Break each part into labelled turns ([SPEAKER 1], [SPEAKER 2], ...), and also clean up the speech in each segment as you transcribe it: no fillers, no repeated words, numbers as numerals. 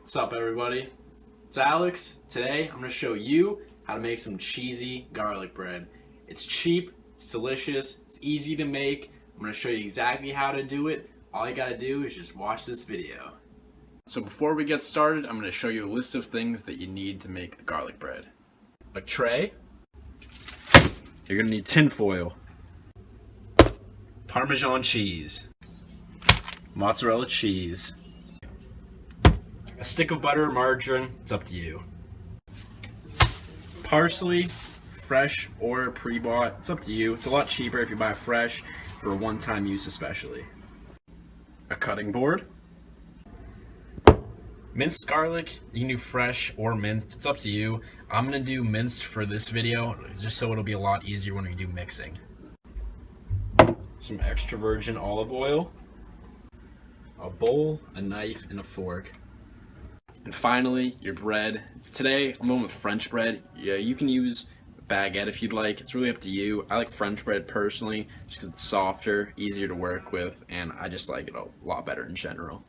[SPEAKER 1] What's up, everybody? It's Alex. Today I'm going to show you how to make some cheesy garlic bread. It's cheap, it's delicious, it's easy to make. I'm going to show you exactly how to do it. All you got to do is just watch this video. So before we get started, I'm going to show you a list of things that you need to make the garlic bread. A tray. You're going to need tin foil, Parmesan cheese, mozzarella cheese, a stick of butter or margarine, it's up to you. Parsley, fresh or pre-bought, it's up to you. It's a lot cheaper if you buy fresh for one-time use especially. A cutting board. Minced garlic, you can do fresh or minced, it's up to you. I'm gonna do minced for this video just so it'll be a lot easier when we do mixing. Some extra virgin olive oil, a bowl, a knife, and a fork. And finally, your bread. Today, I'm going with French bread. Yeah, you can use baguette if you'd like. It's really up to you. I like French bread personally, just because it's softer, easier to work with, and I just like it a lot better in general.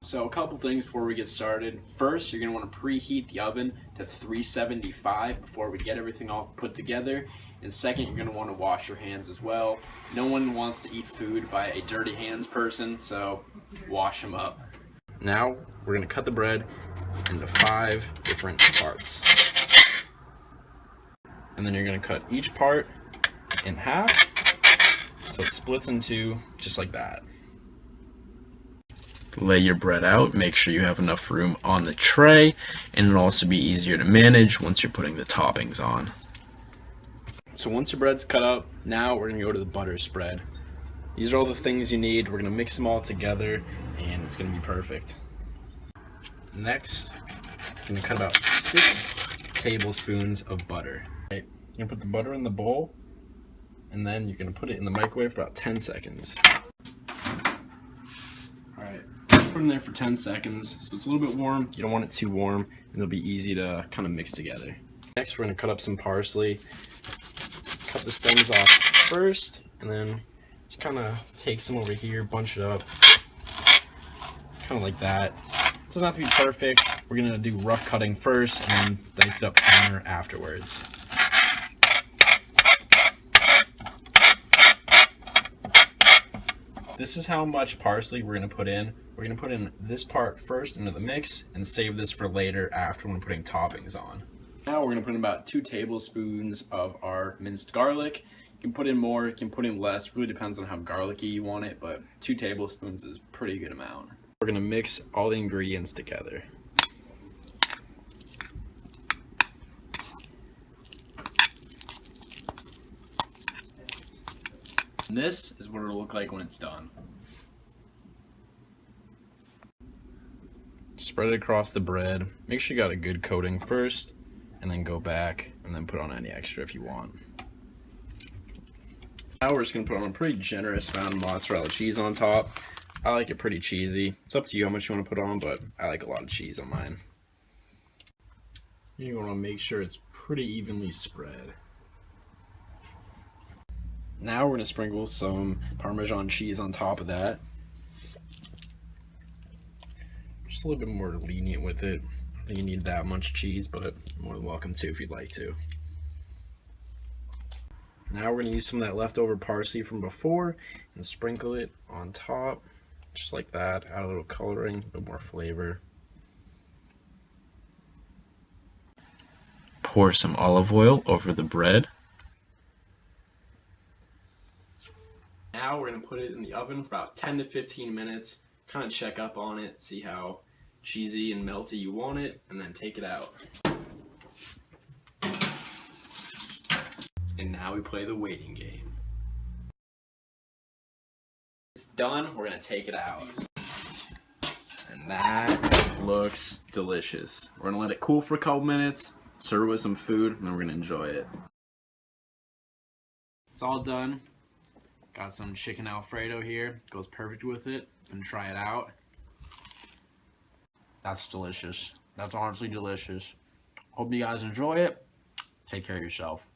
[SPEAKER 1] So a couple things before we get started. First, you're going to want to preheat the oven to 375 before we get everything all put together. And second, you're going to want to wash your hands as well. No one wants to eat food by a dirty hands person, so wash them up. Now, we're going to cut the bread into 5 different parts. And then you're going to cut each part in half, so it splits into just like that. Lay your bread out, make sure you have enough room on the tray, and it'll also be easier to manage once you're putting the toppings on. So once your bread's cut up, now we're going to go to the butter spread. These are all the things you need. We're going to mix them all together, and it's going to be perfect. Next, I'm going to cut about 6 tablespoons of butter. Right. You're going to put the butter in the bowl, and then you're going to put it in the microwave for about 10 seconds. Alright, just put it in there for 10 seconds, so it's a little bit warm. You don't want it too warm, and it'll be easy to kind of mix together. Next, we're going to cut up some parsley. Cut the stems off first, and then just kind of take some over here, bunch it up, kind of like that. It doesn't have to be perfect. We're going to do rough cutting first and then dice it up finer afterwards. This is how much parsley we're going to put in. We're going to put in this part first into the mix and save this for later after when we're putting toppings on. Now we're going to put in about 2 tablespoons of our minced garlic. You can put in more, you can put in less, really depends on how garlicky you want it, but 2 tablespoons is a pretty good amount. We're going to mix all the ingredients together. And this is what it'll look like when it's done. Spread it across the bread. Make sure you got a good coating first, and then go back and then put on any extra if you want. Now we're just going to put on a pretty generous amount of mozzarella cheese on top. I like it pretty cheesy. It's up to you how much you want to put on, but I like a lot of cheese on mine. You want to make sure it's pretty evenly spread. Now we're going to sprinkle some Parmesan cheese on top of that. Just a little bit more lenient with it. I don't think you need that much cheese, but more than welcome to if you'd like to. Now we're going to use some of that leftover parsley from before and sprinkle it on top, just like that. Add a little coloring, a bit more flavor. Pour some olive oil over the bread. Now we're going to put it in the oven for about 10 to 15 minutes, kind of check up on it, see how cheesy and melty you want it, and then take it out. And now we play the waiting game. It's done, we're going to take it out. And that looks delicious. We're going to let it cool for a couple minutes, serve it with some food, and then we're going to enjoy it. It's all done. Got some chicken Alfredo here, goes perfect with it, and try it out. That's delicious. That's honestly delicious. Hope you guys enjoy it. Take care of yourself.